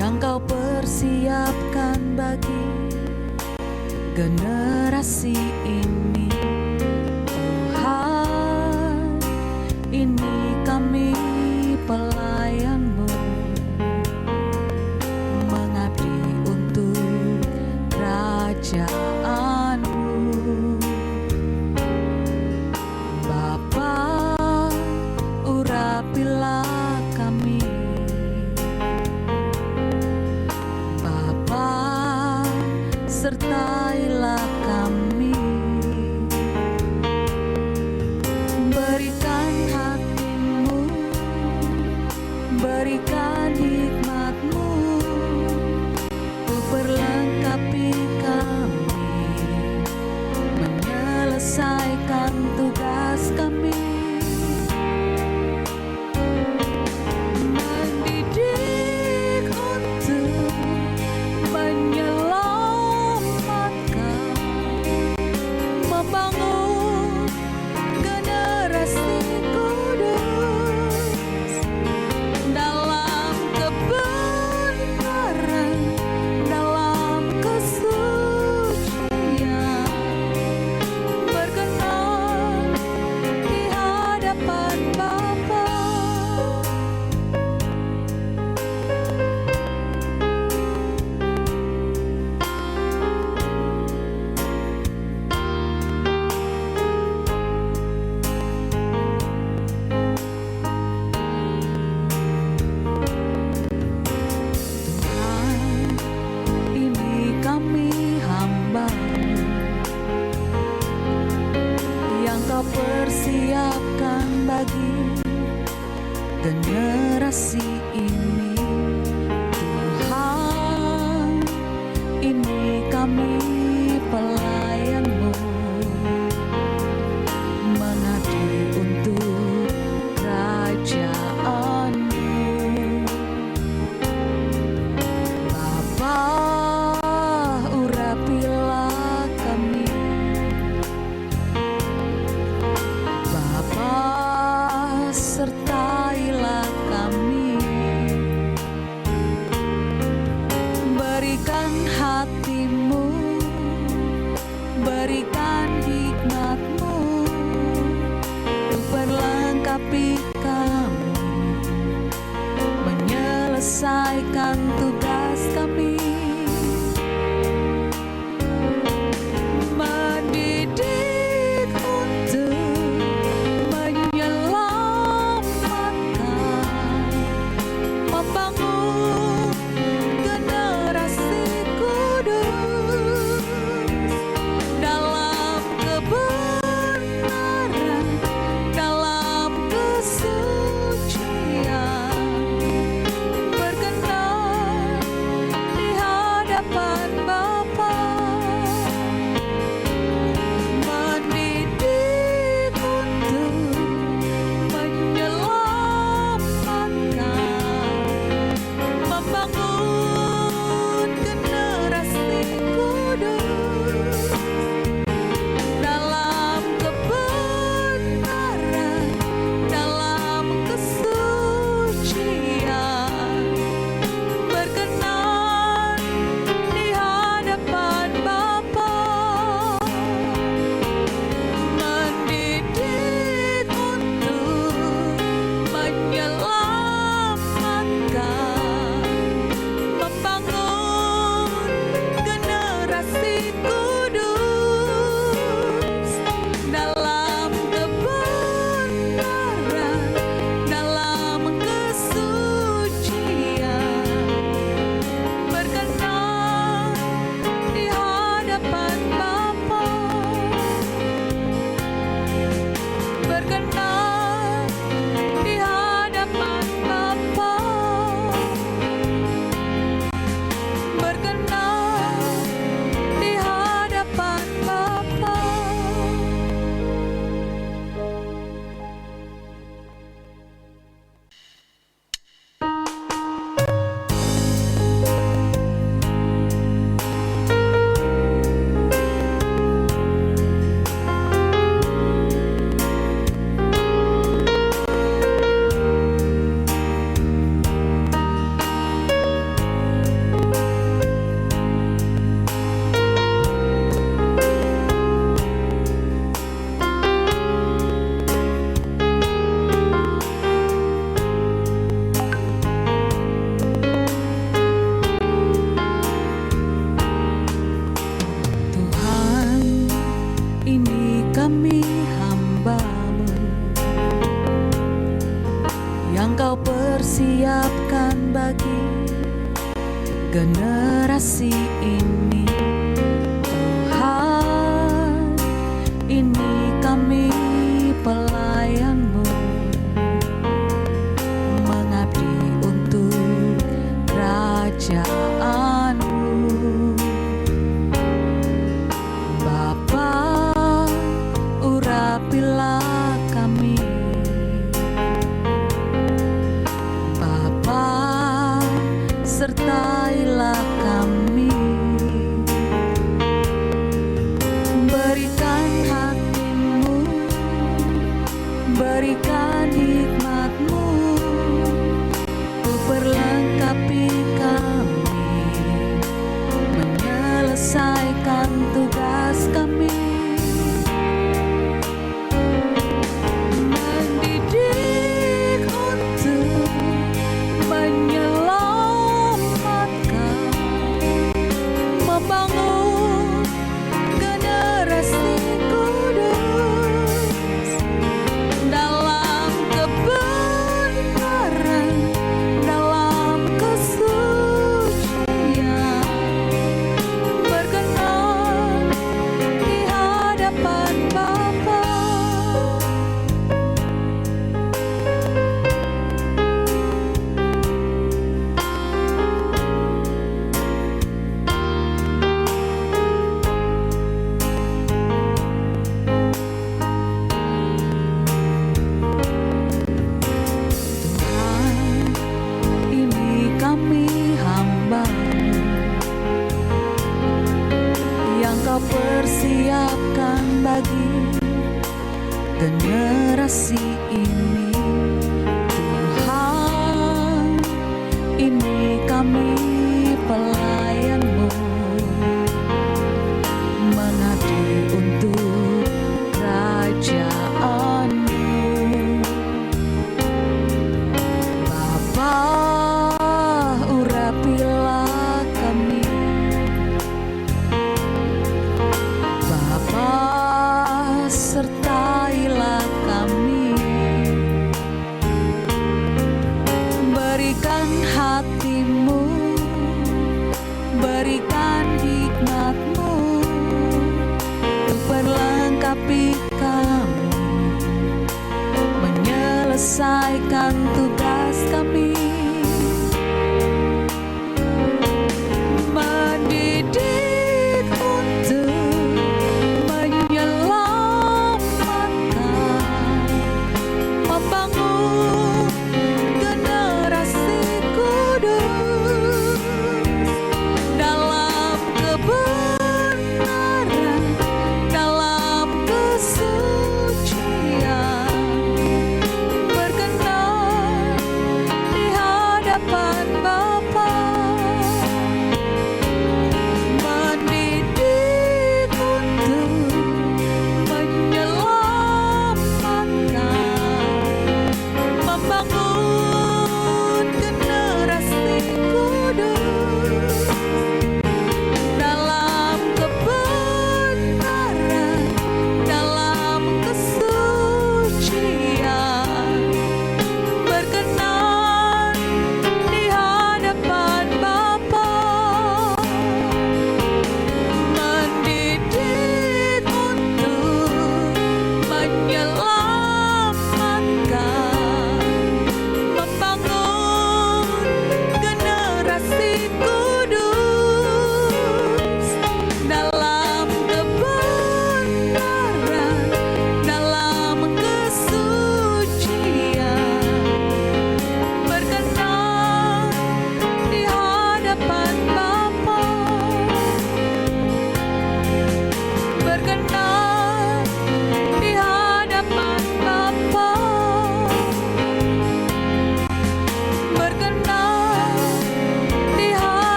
yang Kau persiapkan bagi generasi ini. Tuhan, ini kami pelayan-Mu, mengabdi untuk kerajaan-Mu. Bapa, urapilah kami. Bapa, sertailah kami. Berikan hati-Mu, berikan hikmat-Mu, untuk perlengkapi kami, menyelesaikan tugas kami. Mendidik untuk menyelamatkan, membangun generasi kudus dalam kebenaran, dalam kesucian, berkenan di hadapan Bapa. Tuhan, ini kami hamba-Mu yang Kau persiapkan bagi generasi ini. Tuhan, ini kami pelayan-Mu, mengabdi untuk kerajaan-Mu. Bapa, urapilah kami. Bapa, sertailah kami. Berikan hati-Mu, berikan hikmat-Mu, untuk perlengkapi kami, menyelesaikan tugas kami. Mendidik untuk menyelamatkan, membangun generasi kudus dalam kebenaran, dalam kesucian, berkenan di generasi ini. Tuhan, ini kami pelayan-Mu, mengabdi untuk kerajaan-Mu. Bapa, urapilah kami. Bapa, sertailah kami. Berikan hati-Mu, berikan hikmat-Mu untuk perlengkapi kami, menyelesaikan tugas kami, mendidik untuk menyelamatkan, membangun generasi kudus dalam kebenaran, dalam kesucian, berkenan di hadapan Bapa. Tuhan, ini kami hamba yang Kau persiapkan bagi generasi ini. Tuhan, ini kami pelayan-Mu, mengabdi untuk kerajaan-Mu. Bapa, urapilah kami. Bapa, sertailah kami. Berikan hati-Mu,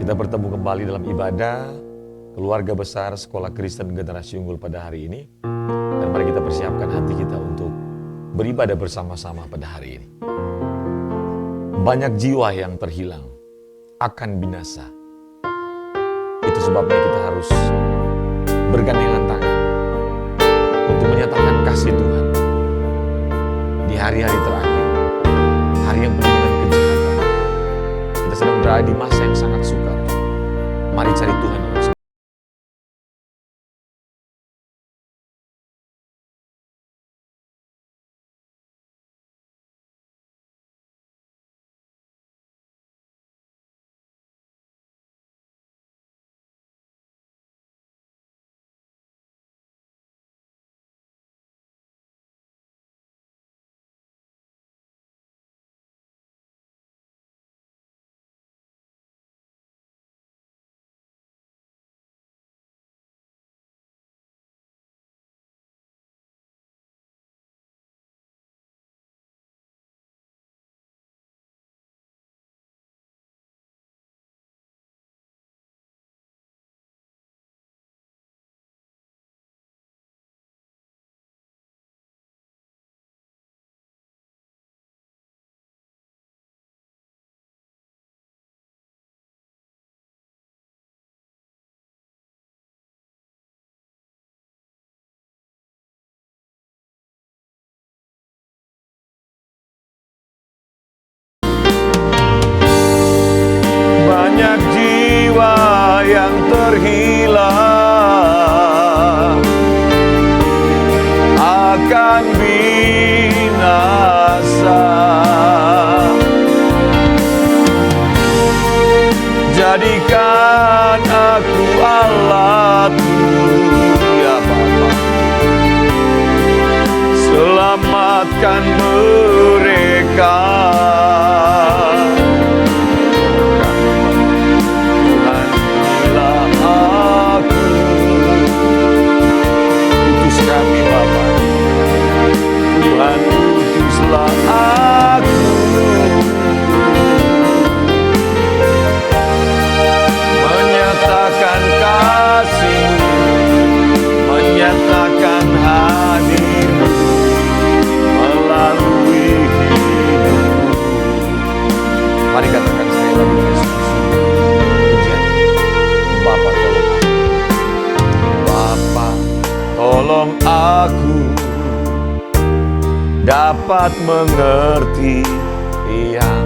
Kita bertemu kembali dalam ibadah keluarga besar Sekolah Kristen Generasi Unggul pada hari ini. Dan mari kita persiapkan hati kita untuk beribadah bersama-sama pada hari ini. Banyak jiwa yang terhilang akan binasa. Itu sebabnya kita harus bergandengan tangan untuk menyatakan kasih Tuhan di hari-hari terakhir, hari yang penuh dengan kejahatan. Kita sedang berada di masa yang sangat sukar. Mari cari Tuhan dengan sungguh. Banyak jiwa yang terhilang akan binasa. Jadikan aku alatmu, ya Bapa. Selamatkan mereka. Tuhan utuslah aku, menyatakan kasih-Mu, menyatakan hadir-Mu melalui hidup. Mari katakan sekali lagi dengan sungguh-sungguh pujian. Bapa tolong aku, Bapa tolong aku dapat mengerti yang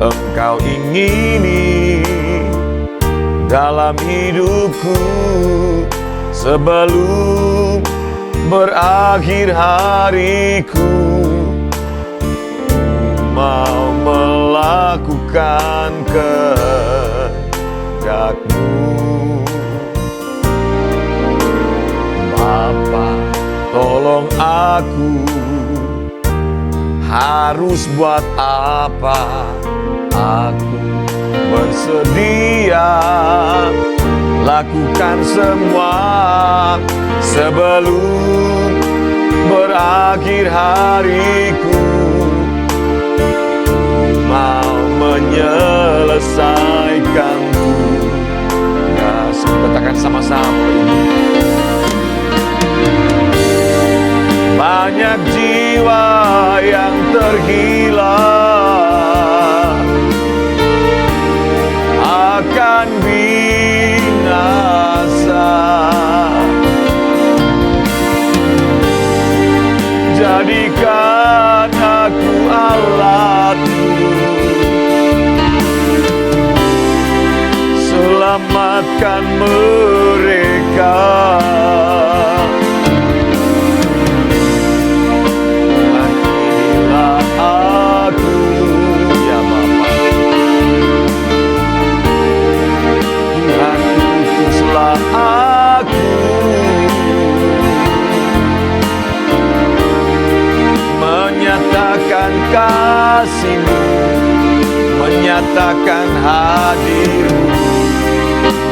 Engkau ingini dalam hidupku sebelum berakhir hariku. Mau melakukan kehendak-Mu, Bapa tolong aku. Harus buat apa? Aku bersedia lakukan semua sebelum berakhir hariku. Mau menyelesaikan tugas. Katakan sama-sama ini. Banyak jiwa yang terhilang akan binasa. Jadikan aku alat-Mu, selamatkan mereka. Aku menyatakan kasih-Mu, menyatakan hadir-Mu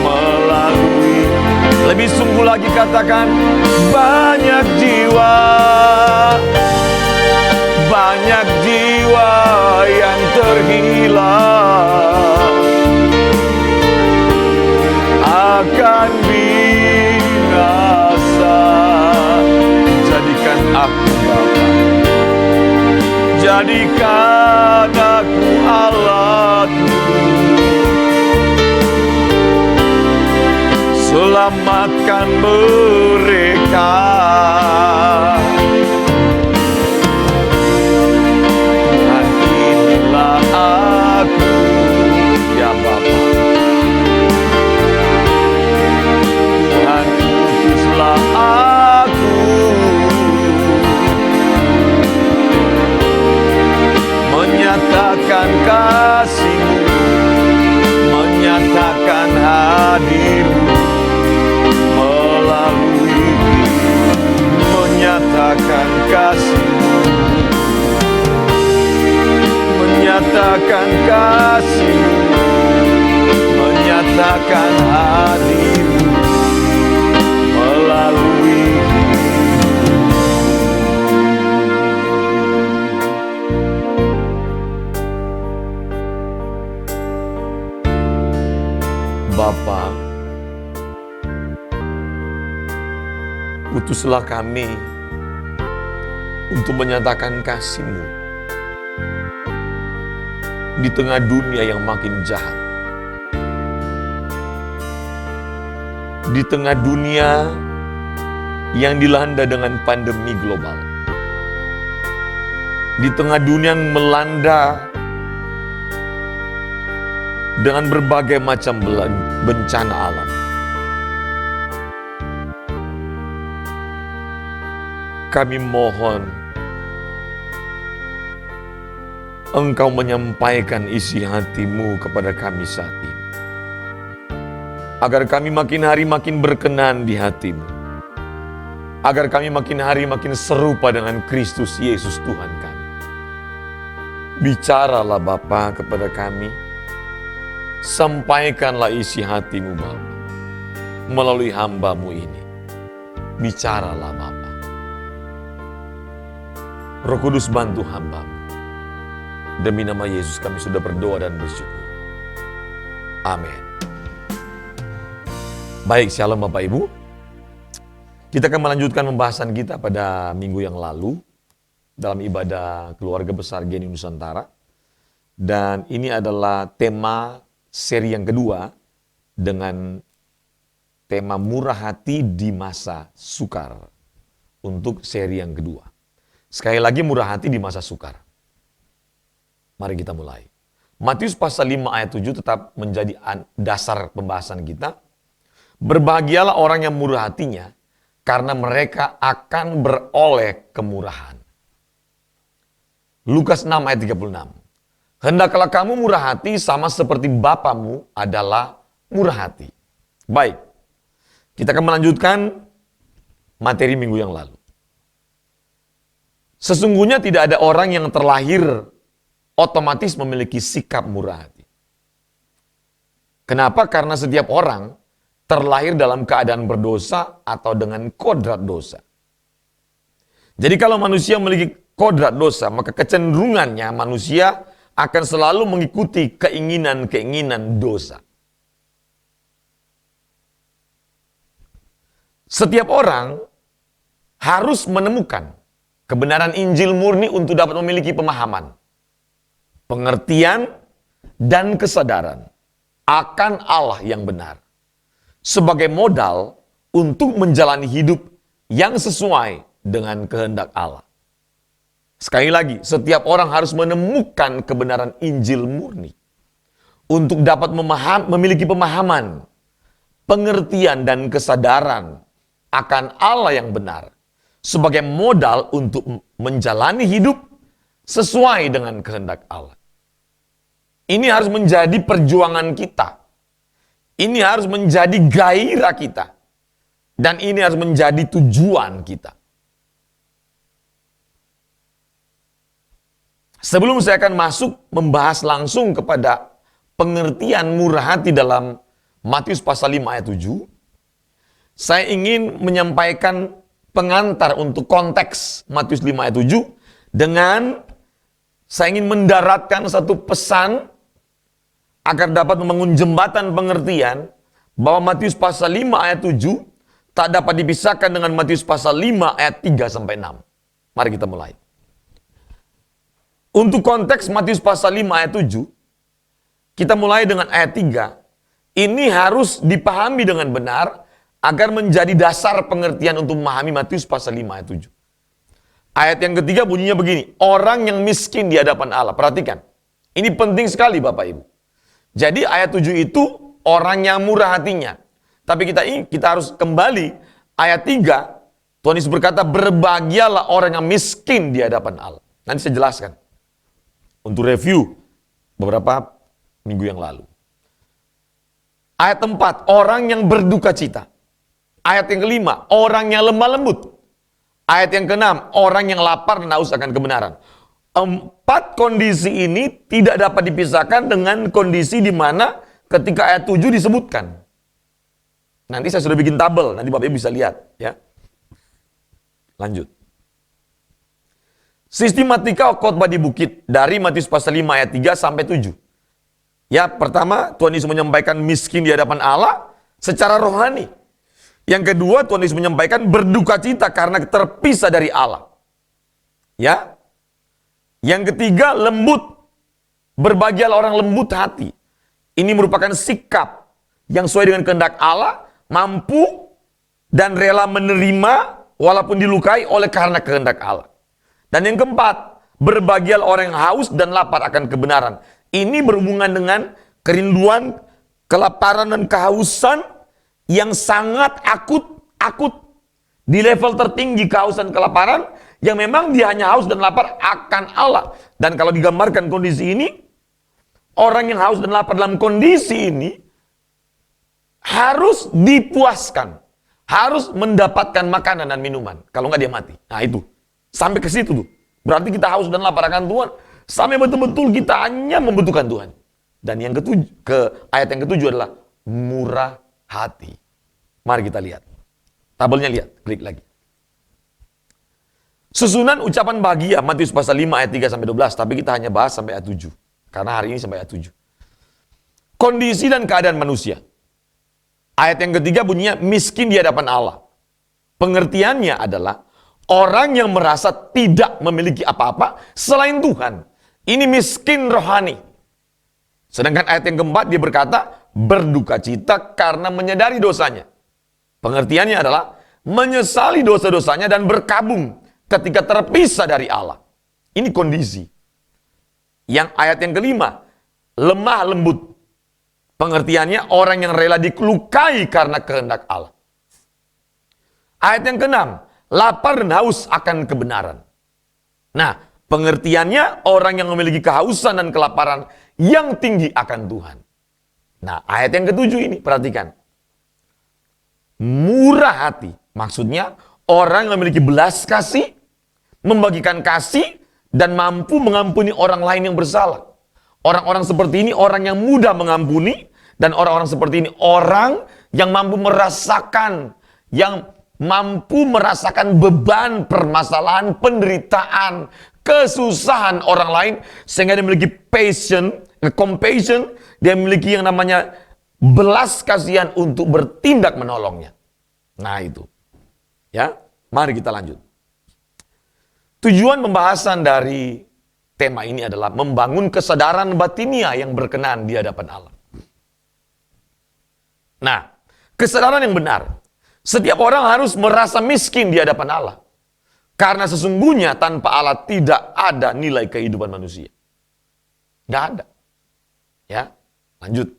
melalui. Lebih sungguh lagi katakan, banyak jiwa yang terhilang Jadikan aku alatmu, selamatkan mereka. Tuhan, inilah aku, ya Bapa. Tuhan, utuslah aku, menyatakan kasih-Mu, menyatakan hadir-Mu melalui hidup, menyatakan kasih-Mu, menyatakan kasih-Mu, menyatakan hadir-Mu melalui Bapa. Utuslah kami untuk menyatakan kasih-Mu di tengah dunia yang makin jahat, di tengah dunia yang dilanda dengan pandemi global, di tengah dunia yang melanda dengan berbagai macam bencana alam. Kami mohon Engkau menyampaikan isi hati-Mu kepada kami saat ini, agar kami makin hari makin berkenan di hati-Mu, agar kami makin hari makin serupa dengan Kristus Yesus Tuhan kami. Bicaralah Bapa kepada kami, sampaikanlah isi hati-Mu Bapa melalui hamba-Mu ini. Bicaralah Bapa. Roh Kudus, bantu hamba-Mu. Demi nama Yesus kami sudah berdoa dan bersyukur. Amin. Baik, shalom Bapak Ibu. Kita akan melanjutkan pembahasan kita pada minggu yang lalu dalam ibadah keluarga besar GNI Nusantara. Dan ini adalah tema seri yang kedua dengan tema murah hati di masa sukar. Untuk seri yang kedua. Sekali lagi, murah hati di masa sukar. Mari kita mulai. Matius pasal 5 ayat 7 tetap menjadi dasar pembahasan kita. Berbahagialah orang yang murah hatinya, karena mereka akan beroleh kemurahan. Lukas 6 ayat 36. Hendaklah kamu murah hati sama seperti Bapamu adalah murah hati. Baik, kita akan melanjutkan materi minggu yang lalu. Sesungguhnya tidak ada orang yang terlahir otomatis memiliki sikap murah hati. Kenapa? Karena setiap orang terlahir dalam keadaan berdosa atau dengan kodrat dosa. Jadi kalau manusia memiliki kodrat dosa, maka kecenderungannya manusia akan selalu mengikuti keinginan-keinginan dosa. Setiap orang harus menemukan kebenaran Injil murni untuk dapat memiliki pemahaman, pengertian, dan kesadaran akan Allah yang benar sebagai modal untuk menjalani hidup yang sesuai dengan kehendak Allah. Sekali lagi, setiap orang harus menemukan kebenaran Injil murni untuk dapat memiliki pemahaman, pengertian, dan kesadaran akan Allah yang benar sebagai modal untuk menjalani hidup sesuai dengan kehendak Allah. Ini harus menjadi perjuangan kita. Ini harus menjadi gairah kita. Dan ini harus menjadi tujuan kita. Sebelum saya akan masuk membahas langsung kepada pengertian murah hati dalam Matius pasal 5 ayat 7, saya ingin menyampaikan pengantar untuk konteks Matius 5 ayat 7 dengan saya ingin mendaratkan satu pesan agar dapat membangun jembatan pengertian bahwa Matius pasal 5 ayat 7 tak dapat dipisahkan dengan Matius pasal 5 ayat 3 sampai 6. Mari kita mulai. Untuk konteks Matius pasal 5 ayat 7, kita mulai dengan ayat 3. Ini harus dipahami dengan benar agar menjadi dasar pengertian untuk memahami Matius pasal 5 ayat 7. Ayat yang ketiga bunyinya begini, orang yang miskin di hadapan Allah. Perhatikan, ini penting sekali Bapak Ibu. Jadi ayat 7 itu orang yang murah hatinya. Tapi kita harus kembali ayat 3, Tuhan Yesus berkata, berbahagialah orang yang miskin di hadapan Allah. Nanti saya jelaskan. Untuk review beberapa minggu yang lalu. Ayat 4, orang yang berduka cita. Ayat yang kelima, orang yang lemah lembut. Ayat yang keenam, orang yang lapar dan haus akan kebenaran. 4 kondisi ini tidak dapat dipisahkan dengan kondisi di mana ketika ayat 7 disebutkan. Nanti saya sudah bikin tabel, nanti Bapak Ibu bisa lihat. Ya. Lanjut. Sistematika khotbah di bukit dari Matius pasal 5 ayat 3 sampai 7. Ya, pertama Tuhan Yesus menyampaikan miskin di hadapan Allah secara rohani. Yang kedua Tuhan Yesus menyampaikan berduka cita karena terpisah dari Allah. Ya. Yang ketiga lembut. Berbahagialah orang lembut hati. Ini merupakan sikap yang sesuai dengan kehendak Allah, mampu dan rela menerima walaupun dilukai oleh karena kehendak Allah. Dan yang keempat, berbahagialah orang yang haus dan lapar akan kebenaran. Ini berhubungan dengan kerinduan, kelaparan dan kehausan yang sangat akut di level tertinggi kehausan kelaparan yang memang dia hanya haus dan lapar akan Allah. Dan kalau digambarkan kondisi ini, orang yang haus dan lapar dalam kondisi ini harus dipuaskan, harus mendapatkan makanan dan minuman. Kalau nggak dia mati. Nah itu. Sampai ke situ tuh. Berarti kita haus dan lapar akan Tuhan. Sampai betul-betul kita hanya membutuhkan Tuhan. Dan yang ayat yang ketujuh adalah murah hati. Mari kita lihat. Tabelnya lihat. Klik lagi. Susunan ucapan bahagia Matius pasal 5 ayat 3 sampai 12. Tapi kita hanya bahas sampai ayat 7. Karena hari ini sampai ayat 7. Kondisi dan keadaan manusia. Ayat yang ketiga bunyinya miskin di hadapan Allah. Pengertiannya adalah orang yang merasa tidak memiliki apa-apa selain Tuhan. Ini miskin rohani. Sedangkan ayat yang keempat dia berkata, berduka cita karena menyadari dosanya. Pengertiannya adalah menyesali dosa-dosanya dan berkabung ketika terpisah dari Allah. Ini kondisi. Yang ayat yang kelima, lemah lembut. Pengertiannya orang yang rela dilukai karena kehendak Allah. Ayat yang keenam, lapar dan haus akan kebenaran. Nah, pengertiannya orang yang memiliki kehausan dan kelaparan yang tinggi akan Tuhan. Nah, ayat yang ketujuh ini, perhatikan. Murah hati, maksudnya orang yang memiliki belas kasih, membagikan kasih, dan mampu mengampuni orang lain yang bersalah. Orang-orang seperti ini orang yang mudah mengampuni, dan orang-orang seperti ini orang yang mampu merasakan, beban, permasalahan, penderitaan, kesusahan orang lain, sehingga dia memiliki compassion, dia memiliki yang namanya belas kasihan untuk bertindak menolongnya. Nah itu. Ya, mari kita lanjut. Tujuan pembahasan dari tema ini adalah membangun kesadaran batinia yang berkenan di hadapan Allah. Nah, kesadaran yang benar. Setiap orang harus merasa miskin di hadapan Allah. Karena sesungguhnya tanpa Allah tidak ada nilai kehidupan manusia. Nggak ada. Ya, lanjut.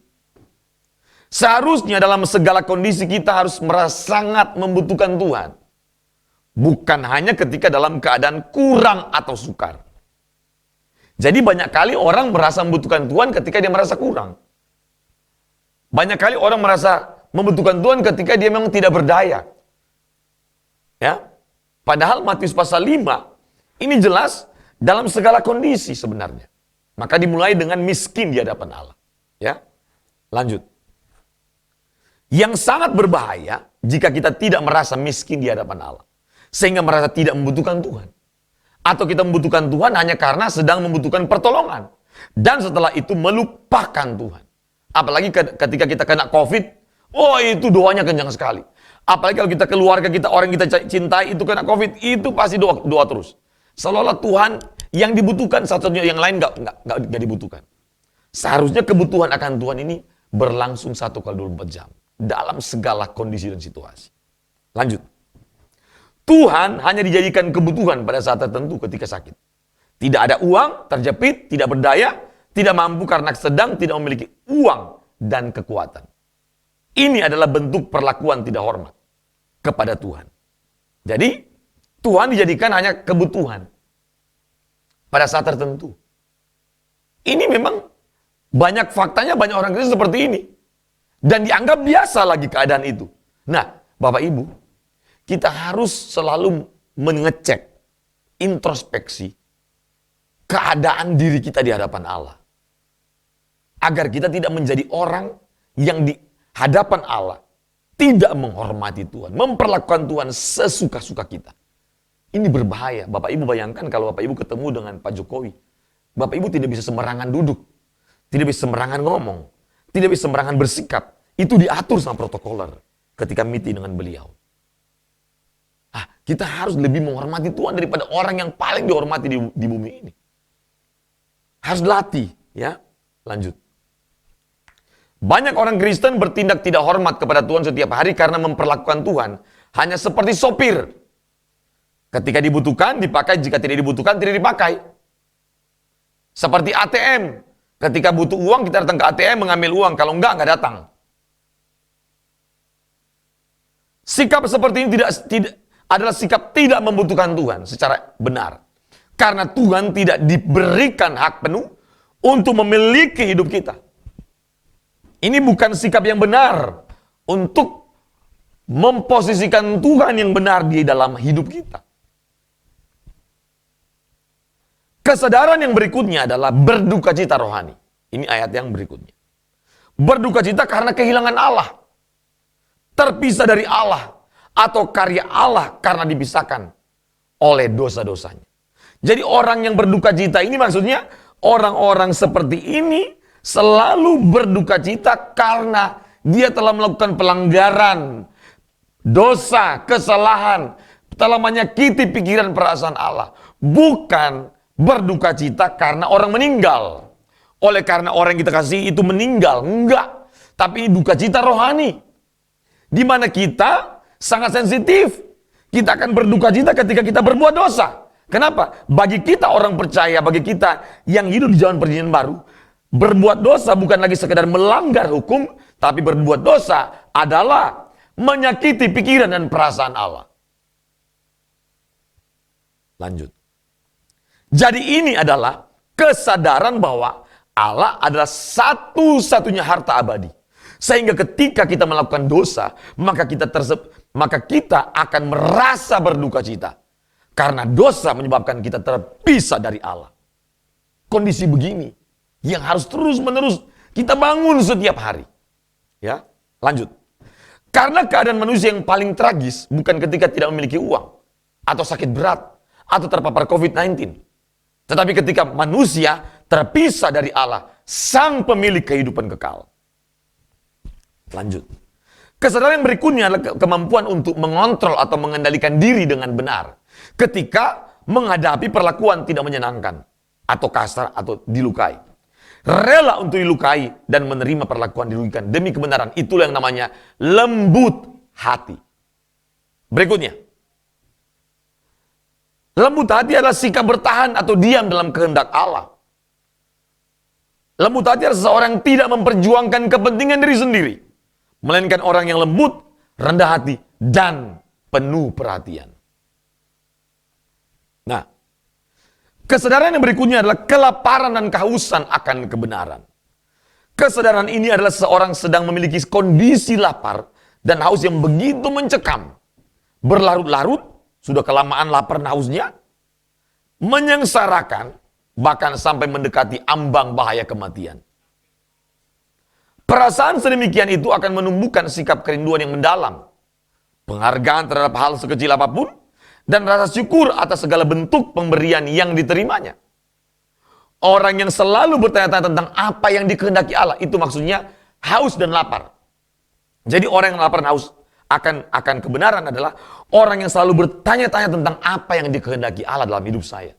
Seharusnya dalam segala kondisi kita harus merasa sangat membutuhkan Tuhan. Bukan hanya ketika dalam keadaan kurang atau sukar. Jadi banyak kali orang merasa membutuhkan Tuhan ketika dia merasa kurang. Banyak kali orang merasa membutuhkan Tuhan ketika dia memang tidak berdaya. Ya. Padahal Matius pasal 5 ini jelas dalam segala kondisi sebenarnya. Maka dimulai dengan miskin di hadapan Allah. Ya. Lanjut. Yang sangat berbahaya jika kita tidak merasa miskin di hadapan Allah. Sehingga merasa tidak membutuhkan Tuhan. Atau kita membutuhkan Tuhan hanya karena sedang membutuhkan pertolongan. Dan setelah itu melupakan Tuhan. Apalagi ketika kita kena COVID, oh itu doanya kencang sekali. Apalagi kalau kita keluarga kita, orang yang kita cintai itu kena COVID, itu pasti doa terus. Seolah-olah Tuhan Yang dibutuhkan satu-satunya, yang lain nggak dibutuhkan. Seharusnya kebutuhan akan Tuhan ini berlangsung 1x24 jam. Dalam segala kondisi dan situasi. Lanjut. Tuhan hanya dijadikan kebutuhan pada saat tertentu ketika sakit. Tidak ada uang, terjepit, tidak berdaya, tidak mampu karena sedang tidak memiliki uang dan kekuatan. Ini adalah bentuk perlakuan tidak hormat kepada Tuhan. Jadi, Tuhan dijadikan hanya kebutuhan pada saat tertentu. Ini memang banyak faktanya, banyak orang Kristen seperti ini. Dan dianggap biasa lagi keadaan itu. Nah, Bapak Ibu, kita harus selalu mengecek, introspeksi, keadaan diri kita di hadapan Allah. Agar kita tidak menjadi orang yang di hadapan Allah tidak menghormati Tuhan, memperlakukan Tuhan sesuka-suka kita. Ini berbahaya. Bapak Ibu bayangkan kalau Bapak Ibu ketemu dengan Pak Jokowi. Bapak Ibu tidak bisa sembarangan duduk. Tidak bisa sembarangan ngomong. Tidak bisa sembarangan bersikap. Itu diatur sama protokoler ketika meeting dengan beliau. Kita harus lebih menghormati Tuhan daripada orang yang paling dihormati di bumi ini. Harus latih, ya. Lanjut. Banyak orang Kristen bertindak tidak hormat kepada Tuhan setiap hari karena memperlakukan Tuhan hanya seperti sopir. Ketika dibutuhkan, dipakai. Jika tidak dibutuhkan, tidak dipakai. Seperti ATM. Ketika butuh uang, kita datang ke ATM mengambil uang. Kalau enggak datang. Sikap seperti ini adalah sikap tidak membutuhkan Tuhan secara benar. Karena Tuhan tidak diberikan hak penuh untuk memiliki hidup kita. Ini bukan sikap yang benar untuk memposisikan Tuhan yang benar di dalam hidup kita. Kesadaran yang berikutnya adalah berduka cita rohani. Ini ayat yang berikutnya. Berduka cita karena kehilangan Allah. Terpisah dari Allah. Atau karya Allah karena dipisahkan oleh dosa-dosanya. Jadi orang yang berduka cita ini maksudnya orang-orang seperti ini selalu berduka cita karena dia telah melakukan pelanggaran, dosa, kesalahan, telah menyakiti pikiran perasaan Allah. Bukan berduka cita karena orang meninggal. Oleh karena orang yang kita kasih itu meninggal. Enggak. Tapi ini duka cita rohani. Di mana kita sangat sensitif. Kita akan berduka cita ketika kita berbuat dosa. Kenapa? Bagi kita orang percaya, bagi kita yang hidup di zaman perjanjian baru, berbuat dosa bukan lagi sekedar melanggar hukum, tapi berbuat dosa adalah menyakiti pikiran dan perasaan Allah. Lanjut. Jadi ini adalah kesadaran bahwa Allah adalah satu-satunya harta abadi. Sehingga ketika kita melakukan dosa, maka kita akan merasa berduka cita. Karena dosa menyebabkan kita terpisah dari Allah. Kondisi begini yang harus terus-menerus kita bangun setiap hari. Ya, lanjut. Karena keadaan manusia yang paling tragis bukan ketika tidak memiliki uang atau sakit berat atau terpapar COVID-19. Tetapi ketika manusia terpisah dari Allah, sang pemilik kehidupan kekal. Lanjut. Kesadaran yang berikutnya adalah kemampuan untuk mengontrol atau mengendalikan diri dengan benar. Ketika menghadapi perlakuan tidak menyenangkan, atau kasar, atau dilukai. Rela untuk dilukai dan menerima perlakuan dirugikan demi kebenaran. Itulah yang namanya lembut hati. Berikutnya. Lembut hati adalah sikap bertahan atau diam dalam kehendak Allah. Lembut hati adalah seseorang yang tidak memperjuangkan kepentingan diri sendiri. Melainkan orang yang lembut, rendah hati, dan penuh perhatian. Nah, kesadaran yang berikutnya adalah kelaparan dan kehausan akan kebenaran. Kesadaran ini adalah seorang sedang memiliki kondisi lapar dan haus yang begitu mencekam. Berlarut-larut, sudah kelamaan lapar dan hausnya, menyengsarakan, bahkan sampai mendekati ambang bahaya kematian. Perasaan sedemikian itu akan menumbuhkan sikap kerinduan yang mendalam, penghargaan terhadap hal sekecil apapun, dan rasa syukur atas segala bentuk pemberian yang diterimanya. Orang yang selalu bertanya-tanya tentang apa yang dikehendaki Allah, itu maksudnya haus dan lapar. Jadi orang yang lapar dan haus akan kebenaran adalah orang yang selalu bertanya-tanya tentang apa yang dikehendaki Allah dalam hidup saya.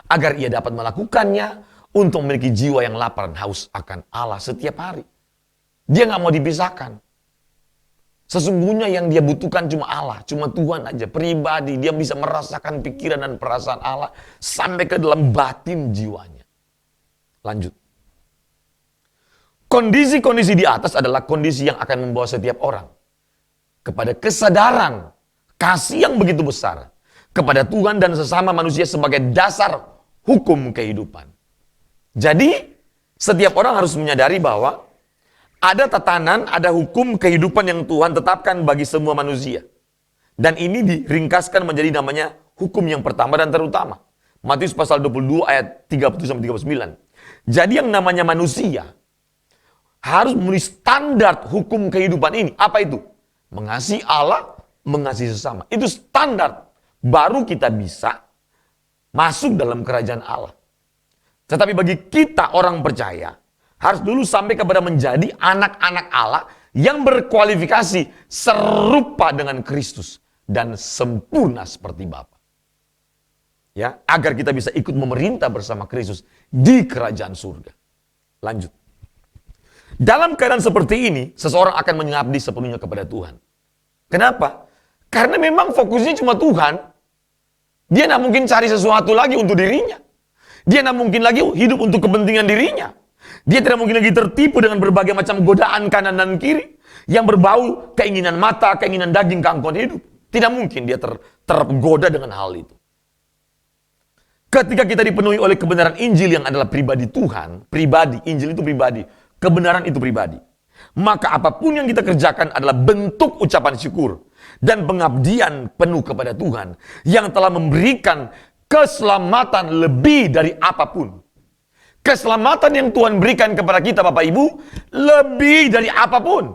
agar ia dapat melakukannya untuk memiliki jiwa yang lapar dan haus akan Allah setiap hari. Dia nggak mau dipisahkan. Sesungguhnya yang dia butuhkan cuma Allah, cuma Tuhan aja, pribadi. Dia bisa merasakan pikiran dan perasaan Allah sampai ke dalam batin jiwanya. Lanjut. Kondisi-kondisi di atas adalah kondisi yang akan membawa setiap orang kepada kesadaran kasih yang begitu besar kepada Tuhan dan sesama manusia sebagai dasar hukum kehidupan. Jadi, setiap orang harus menyadari bahwa ada tatanan, ada hukum kehidupan yang Tuhan tetapkan bagi semua manusia. Dan ini diringkaskan menjadi namanya hukum yang pertama dan terutama. Matius pasal 22 ayat 30-39. Jadi yang namanya manusia harus memenuhi standar hukum kehidupan ini. Apa itu? Mengasihi Allah, mengasihi sesama. Itu standar. Baru kita bisa masuk dalam kerajaan Allah. Tetapi bagi kita orang percaya, harus dulu sampai kepada menjadi anak-anak Allah yang berkualifikasi serupa dengan Kristus dan sempurna seperti Bapa. Ya, agar kita bisa ikut memerintah bersama Kristus di kerajaan surga. Lanjut. Dalam keadaan seperti ini, seseorang akan mengabdi sepenuhnya kepada Tuhan. Kenapa? Karena memang fokusnya cuma Tuhan. Dia tidak mungkin cari sesuatu lagi untuk dirinya. Dia tidak mungkin lagi hidup untuk kepentingan dirinya. Dia tidak mungkin lagi tertipu dengan berbagai macam godaan kanan dan kiri yang berbau keinginan mata, keinginan daging, keangkuhan hidup. Tidak mungkin dia tergoda dengan hal itu. Ketika kita dipenuhi oleh kebenaran Injil yang adalah pribadi Tuhan, pribadi, Injil itu pribadi, kebenaran itu pribadi. Maka apapun yang kita kerjakan adalah bentuk ucapan syukur dan pengabdian penuh kepada Tuhan yang telah memberikan keselamatan lebih dari apapun. Keselamatan yang Tuhan berikan kepada kita Bapak Ibu lebih dari apapun.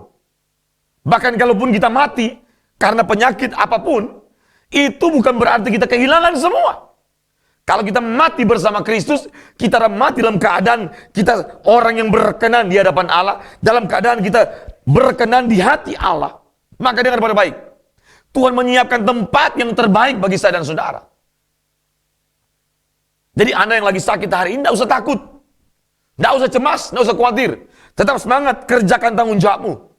Bahkan kalaupun kita mati karena penyakit apapun, itu bukan berarti kita kehilangan semua. Kalau kita mati bersama Kristus, kita mati dalam keadaan kita orang yang berkenan di hadapan Allah, dalam keadaan kita berkenan di hati Allah. Maka dengar pada baik, Tuhan menyiapkan tempat yang terbaik bagi saya dan saudara. Jadi Anda yang lagi sakit hari ini, tidak usah takut. Tidak usah cemas, tidak usah khawatir. Tetap semangat, kerjakan tanggung jawabmu.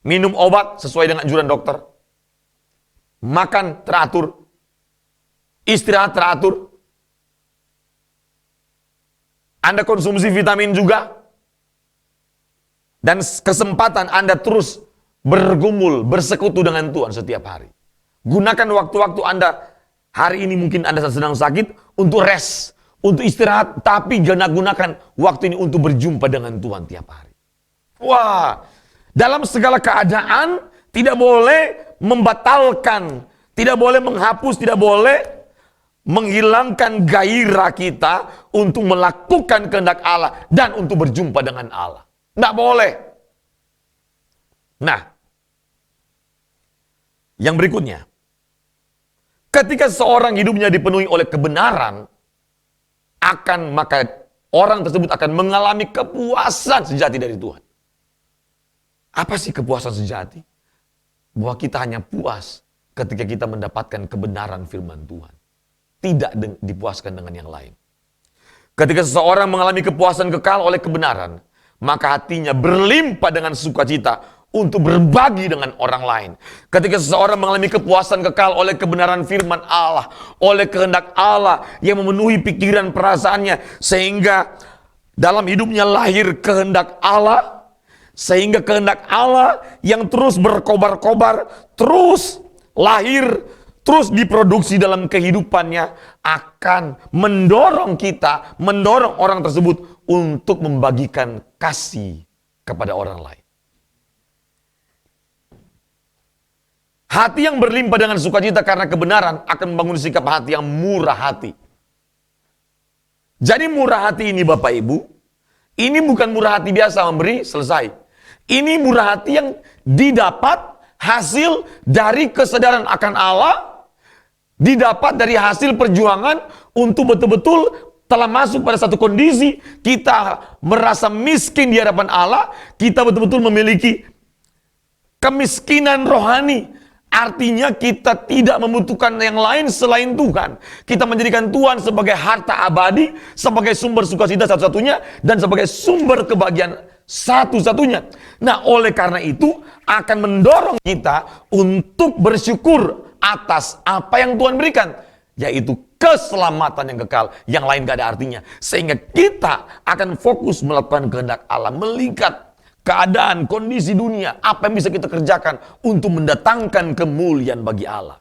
Minum obat sesuai dengan anjuran dokter. Makan teratur. Istirahat teratur. Anda konsumsi vitamin juga. Dan kesempatan Anda terus bergumul, bersekutu dengan Tuhan setiap hari. Gunakan waktu-waktu Anda, hari ini mungkin Anda sedang sakit, untuk rest. Untuk istirahat, tapi jangan gunakan waktu ini untuk berjumpa dengan Tuhan tiap hari. Wah, dalam segala keadaan tidak boleh membatalkan, tidak boleh menghapus, tidak boleh menghilangkan gairah kita untuk melakukan kehendak Allah dan untuk berjumpa dengan Allah. Tidak boleh. Nah, yang berikutnya, ketika seorang hidupnya dipenuhi oleh kebenaran, maka orang tersebut akan mengalami kepuasan sejati dari Tuhan. Apa sih kepuasan sejati? Bahwa kita hanya puas ketika kita mendapatkan kebenaran firman Tuhan. Tidak dipuaskan dengan yang lain. Ketika seseorang mengalami kepuasan kekal oleh kebenaran, maka hatinya berlimpah dengan sukacita untuk berbagi dengan orang lain. Ketika seseorang mengalami kepuasan kekal oleh kebenaran firman Allah, oleh kehendak Allah yang memenuhi pikiran perasaannya, sehingga dalam hidupnya lahir kehendak Allah, sehingga kehendak Allah yang terus berkobar-kobar, terus lahir, terus diproduksi dalam kehidupannya, akan mendorong kita, mendorong orang tersebut untuk membagikan kasih kepada orang lain. Hati yang berlimpah dengan sukacita karena kebenaran akan membangun sikap hati yang murah hati. Jadi murah hati ini Bapak Ibu, ini bukan murah hati biasa memberi selesai. Ini murah hati yang didapat hasil dari kesadaran akan Allah, didapat dari hasil perjuangan untuk betul-betul telah masuk pada satu kondisi kita merasa miskin di hadapan Allah, kita betul-betul memiliki kemiskinan rohani. Artinya kita tidak membutuhkan yang lain selain Tuhan. Kita menjadikan Tuhan sebagai harta abadi, sebagai sumber sukacita satu-satunya, dan sebagai sumber kebahagiaan satu-satunya. Nah, oleh karena itu akan mendorong kita untuk bersyukur atas apa yang Tuhan berikan, yaitu keselamatan yang kekal, yang lain gak ada artinya. Sehingga kita akan fokus melakukan kehendak Allah, melihat keadaan, kondisi dunia, apa yang bisa kita kerjakan untuk mendatangkan kemuliaan bagi Allah.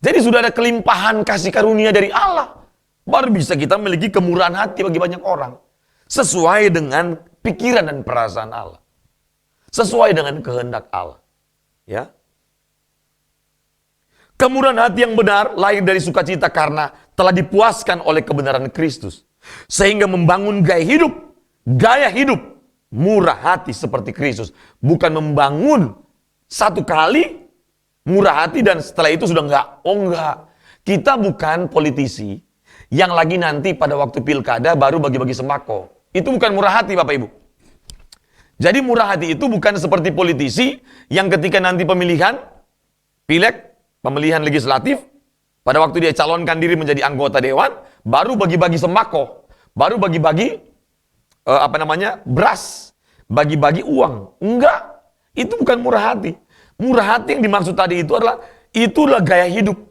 Jadi sudah ada kelimpahan kasih karunia dari Allah, baru bisa kita memiliki kemurahan hati bagi banyak orang. Sesuai dengan pikiran dan perasaan Allah. Sesuai dengan kehendak Allah. Ya. Kemurahan hati yang benar lahir dari sukacita karena telah dipuaskan oleh kebenaran Kristus. Sehingga membangun gaya hidup murah hati seperti Kristus. Bukan membangun satu kali murah hati dan setelah itu sudah enggak. Oh enggak. Kita bukan politisi yang lagi nanti pada waktu pilkada baru bagi-bagi sembako. Itu bukan murah hati Bapak Ibu. Jadi murah hati itu bukan seperti politisi yang ketika nanti pemilihan, pileg, pemilihan legislatif, pada waktu dia calonkan diri menjadi anggota dewan, baru bagi-bagi sembako, baru bagi-bagi beras, bagi-bagi uang. Enggak, itu bukan murah hati. Murah hati yang dimaksud tadi itulah gaya hidup.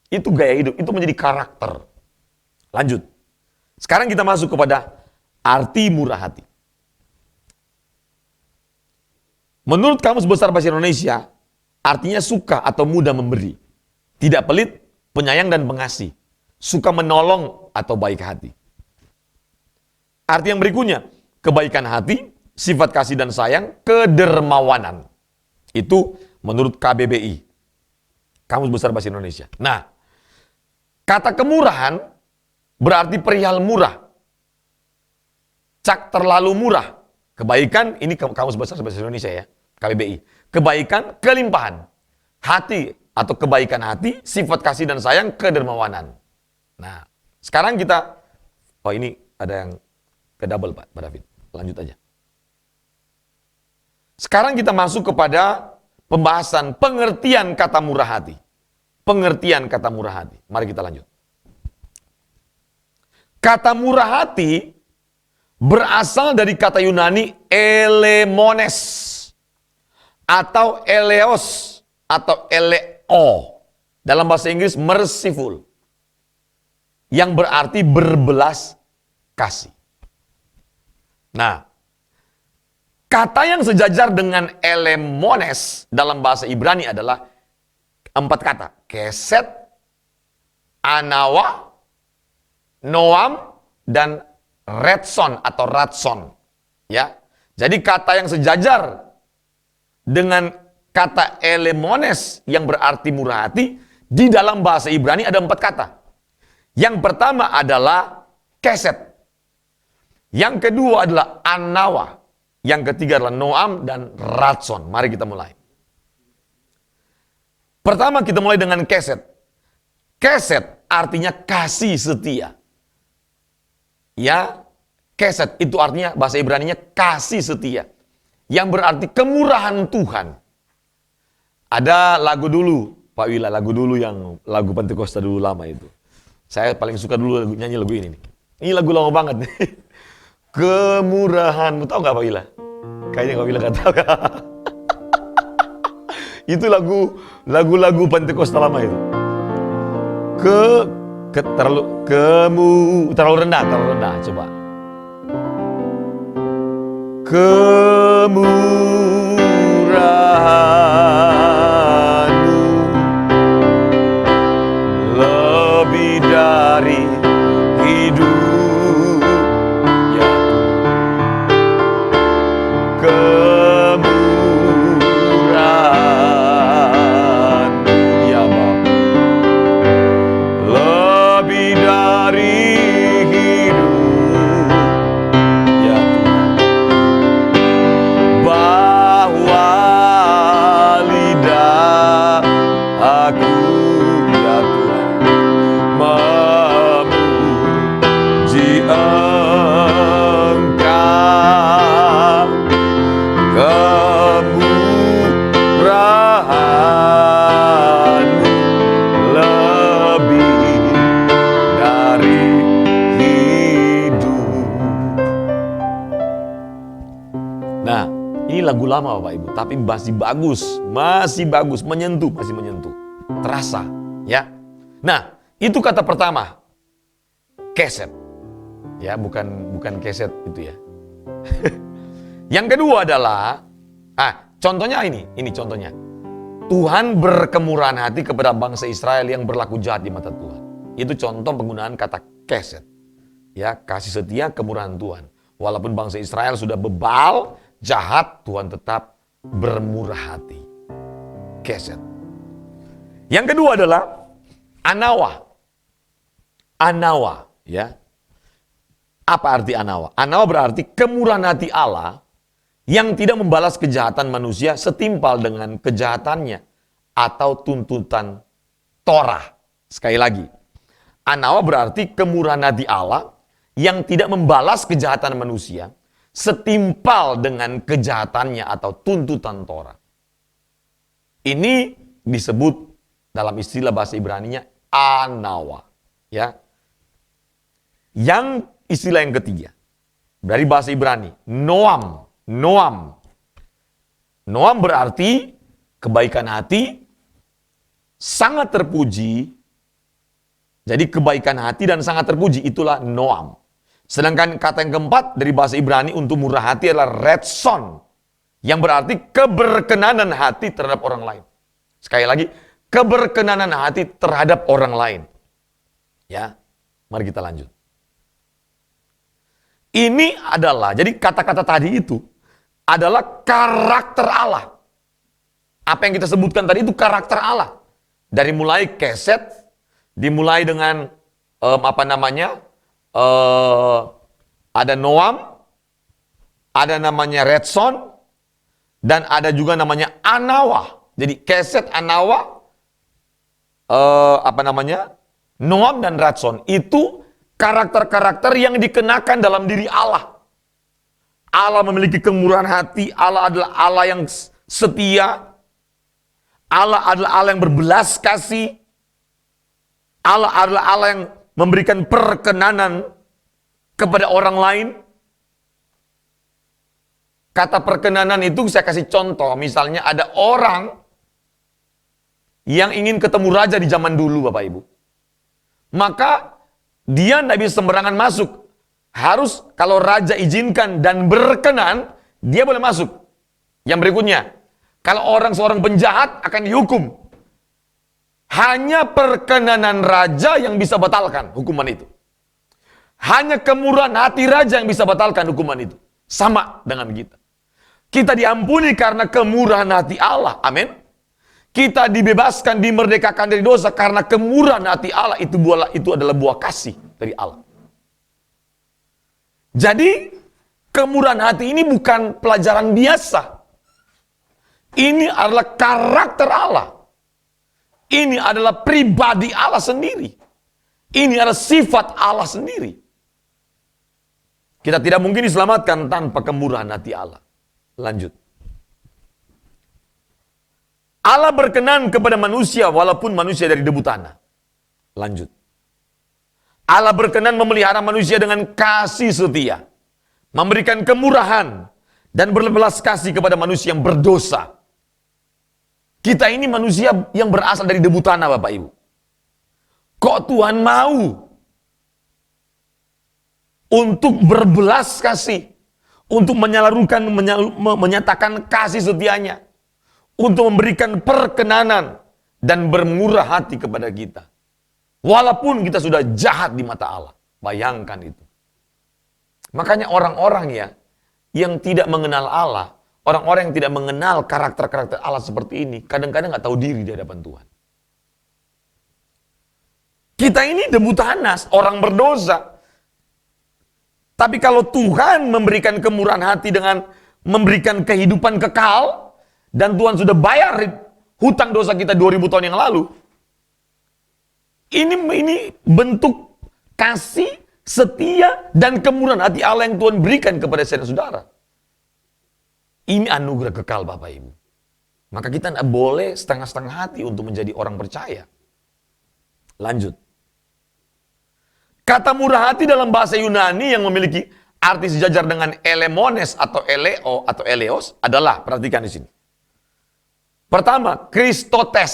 Itu gaya hidup, itu menjadi karakter. Lanjut. Sekarang kita masuk kepada arti murah hati. Menurut Kamus Besar Bahasa Indonesia, artinya suka atau mudah memberi. Tidak pelit, penyayang dan pengasih. Suka menolong atau baik hati. Arti yang berikutnya, kebaikan hati, sifat kasih dan sayang, kedermawanan. Itu menurut KBBI, Kamus Besar Bahasa Indonesia. Nah, kata kemurahan berarti perihal murah. Cak terlalu murah. Kebaikan, ini Kamus Besar Bahasa Indonesia ya, KBBI. Kebaikan, kelimpahan. Hati atau kebaikan hati, sifat kasih dan sayang, kedermawanan. Nah, sekarang kita, ini ada yang ke double Pak David. Lanjut aja. Sekarang kita masuk kepada pembahasan pengertian kata murah hati. Pengertian kata murah hati. Mari kita lanjut. Kata murah hati berasal dari kata Yunani elemones atau eleos atau eleo. Dalam bahasa Inggris merciful. Yang berarti berbelas kasih. Nah, kata yang sejajar dengan elemones dalam bahasa Ibrani adalah 4 kata. Keset, anawa, noam, dan retson atau ratson. Ya. Jadi kata yang sejajar dengan kata elemones yang berarti murah hati di dalam bahasa Ibrani ada 4 kata. Yang pertama adalah keset. Yang kedua adalah anawa. Yang ketiga adalah noam dan ratson. Mari kita mulai. Pertama kita mulai dengan keset. Keset artinya kasih setia. Ya, keset itu artinya bahasa Ibraninya kasih setia. Yang berarti kemurahan Tuhan. Ada lagu dulu, Pak Wila, lagu dulu yang lagu Pentakosta dulu lama itu. Saya paling suka dulu nyanyi lagu ini nih. Ini lagu lama banget nih. Kemurahanmu, tahu nggak Pak Wila? Kayaknya Pak Wila nggak tahu. Itu lagu-lagu Pentakosta lama itu. Terlalu rendah, coba. Kemurahanmu lebih dari hidup ya kemurahanmu ya Bapa lebih dari hidup ya Tuhan bahwa lagu lama Bapak Ibu, tapi masih bagus, masih menyentuh. Terasa, ya. Nah, itu kata pertama. Keset. Ya, bukan keset itu ya. Yang kedua adalah, contohnya ini contohnya. Tuhan berkemurahan hati kepada bangsa Israel yang berlaku jahat di mata Tuhan. Itu contoh penggunaan kata keset. Ya, kasih setia, kemurahan Tuhan. Walaupun bangsa Israel sudah bebal, jahat, Tuhan tetap bermurah hati. Keset. Yang kedua adalah anawa. Anawa, ya. Apa arti anawa? Anawa berarti kemurahan hati Allah yang tidak membalas kejahatan manusia setimpal dengan kejahatannya atau tuntutan Torah. Sekali lagi, anawa berarti kemurahan hati Allah yang tidak membalas kejahatan manusia setimpal dengan kejahatannya atau tuntutan Torah. Ini disebut dalam istilah bahasa Ibraninya anawa, ya. Yang istilah yang ketiga dari bahasa Ibrani, noam. Noam berarti kebaikan hati, sangat terpuji. Jadi kebaikan hati dan sangat terpuji, itulah noam. Sedangkan kata yang keempat dari bahasa Ibrani untuk murah hati adalah retson, yang berarti keberkenanan hati terhadap orang lain. Sekali lagi, keberkenanan hati terhadap orang lain. Ya, mari kita lanjut. Ini adalah, jadi kata-kata tadi itu adalah karakter Allah. Apa yang kita sebutkan tadi itu karakter Allah. Dari mulai keset, dimulai dengan ada noam, ada namanya retson, dan ada juga namanya anawa. Jadi keset, anawa, noam dan retson itu karakter-karakter yang dikenakan dalam diri Allah. Allah memiliki kemurahan hati, Allah adalah Allah yang setia, Allah adalah Allah yang berbelas kasih, Allah adalah Allah yang memberikan perkenanan kepada orang lain. Kata perkenanan itu saya kasih contoh, misalnya ada orang yang ingin ketemu raja di zaman dulu Bapak Ibu. Maka dia tidak bisa sembarangan masuk. Harus kalau raja izinkan dan berkenan, dia boleh masuk. Yang berikutnya, kalau seorang penjahat akan dihukum. Hanya perkenanan raja yang bisa batalkan hukuman itu. Hanya kemurahan hati raja yang bisa batalkan hukuman itu. Sama dengan kita. Kita diampuni karena kemurahan hati Allah. Amin. Kita dibebaskan, dimerdekakan dari dosa karena kemurahan hati Allah. Itu adalah buah kasih dari Allah. Jadi, kemurahan hati ini bukan pelajaran biasa. Ini adalah karakter Allah. Ini adalah pribadi Allah sendiri. Ini adalah sifat Allah sendiri. Kita tidak mungkin diselamatkan tanpa kemurahan hati Allah. Lanjut. Allah berkenan kepada manusia walaupun manusia dari debu tanah. Lanjut. Allah berkenan memelihara manusia dengan kasih setia. Memberikan kemurahan dan berbelas kasih kepada manusia yang berdosa. Kita ini manusia yang berasal dari debu tanah Bapak Ibu. Kok Tuhan mau untuk berbelas kasih, untuk menyatakan kasih setianya, untuk memberikan perkenanan dan bermurah hati kepada kita. Walaupun kita sudah jahat di mata Allah. Bayangkan itu. Makanya orang-orang yang tidak mengenal Allah, orang-orang yang tidak mengenal karakter-karakter Allah seperti ini, kadang-kadang nggak tahu diri di hadapan Tuhan. Kita ini debu tanah, orang berdosa. Tapi kalau Tuhan memberikan kemurahan hati dengan memberikan kehidupan kekal, dan Tuhan sudah bayar hutang dosa kita 2000 tahun yang lalu, ini bentuk kasih, setia, dan kemurahan hati Allah yang Tuhan berikan kepada saudara-saudara. Ini anugerah kekal Bapak Ibu. Maka kita tidak boleh setengah-setengah hati untuk menjadi orang percaya. Lanjut. Kata murah hati dalam bahasa Yunani yang memiliki arti sejajar dengan elemones atau eleo atau eleos adalah, perhatikan di sini. Pertama, Kristotes.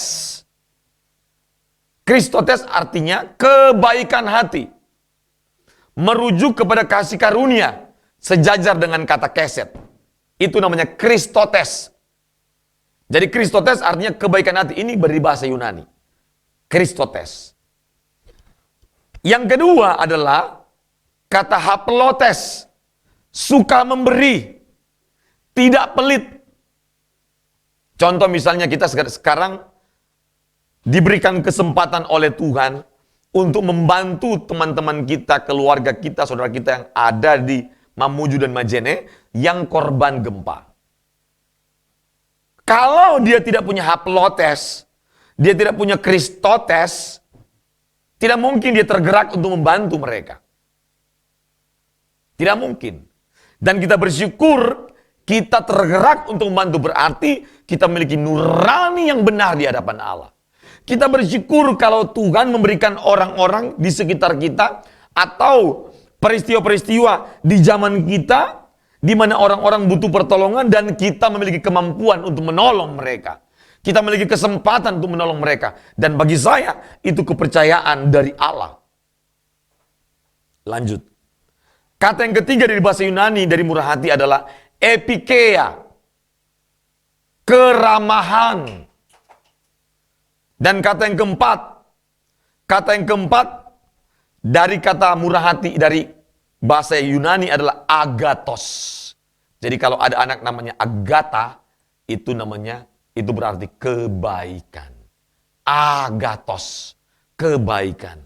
Kristotes artinya kebaikan hati. Merujuk kepada kasih karunia, sejajar dengan kata keset. Itu namanya Kristotes. Jadi Kristotes artinya kebaikan hati. Ini berbahasa Yunani. Kristotes. Yang kedua adalah kata haplotes. Suka memberi. Tidak pelit. Contoh misalnya kita sekarang diberikan kesempatan oleh Tuhan untuk membantu teman-teman kita, keluarga kita, saudara kita yang ada di Mamuju dan Majene yang korban gempa. Kalau dia tidak punya haplotes, dia tidak punya Kristotes, tidak mungkin dia tergerak untuk membantu mereka. Tidak mungkin. Dan kita bersyukur kita tergerak untuk membantu, berarti kita memiliki nurani yang benar di hadapan Allah. Kita bersyukur kalau Tuhan memberikan orang-orang di sekitar kita atau peristiwa-peristiwa di zaman kita di mana orang-orang butuh pertolongan dan kita memiliki kemampuan untuk menolong mereka. Kita memiliki kesempatan untuk menolong mereka. Dan bagi saya itu kepercayaan dari Allah. Lanjut. Kata yang ketiga dari bahasa Yunani dari murah hati adalah epikeia. Keramahan. Dan kata yang keempat dari kata murah hati dari bahasa Yunani adalah agathos. Jadi kalau ada anak namanya Agatha, itu berarti kebaikan. Agathos, kebaikan.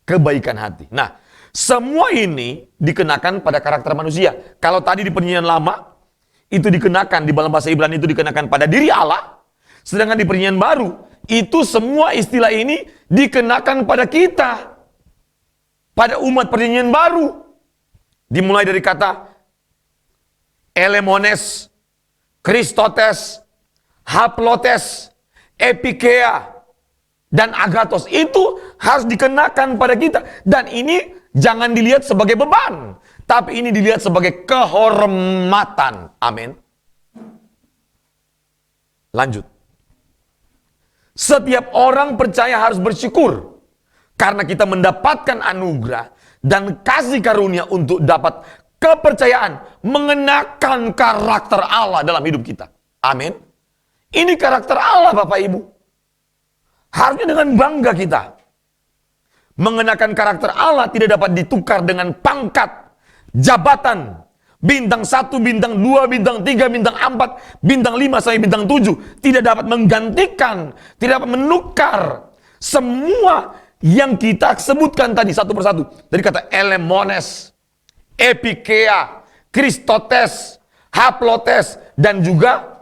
Kebaikan hati. Nah, semua ini dikenakan pada karakter manusia. Kalau tadi di Perjanjian Lama, itu dikenakan, di dalam bahasa Ibrani itu dikenakan pada diri Allah. Sedangkan di Perjanjian Baru, itu semua istilah ini dikenakan pada kita. Pada umat Perjanjian Baru. Dimulai dari kata elemones, Kristotes, haplotes, epikeia, dan agathos. Itu harus dikenakan pada kita. Dan ini jangan dilihat sebagai beban, tapi ini dilihat sebagai kehormatan. Amin. Lanjut. Setiap orang percaya harus bersyukur karena kita mendapatkan anugerah dan kasih karunia untuk dapat kepercayaan mengenakan karakter Allah dalam hidup kita. Amin. Ini karakter Allah, Bapak Ibu. Harusnya dengan bangga kita. Mengenakan karakter Allah tidak dapat ditukar dengan pangkat, jabatan, bintang 1, bintang 2, bintang 3, bintang 4, bintang 5 sampai bintang 7. Tidak dapat menggantikan, tidak dapat menukar semua yang kita sebutkan tadi satu persatu. Dari kata elemones, epikeia, Kristotes, haplotes, dan juga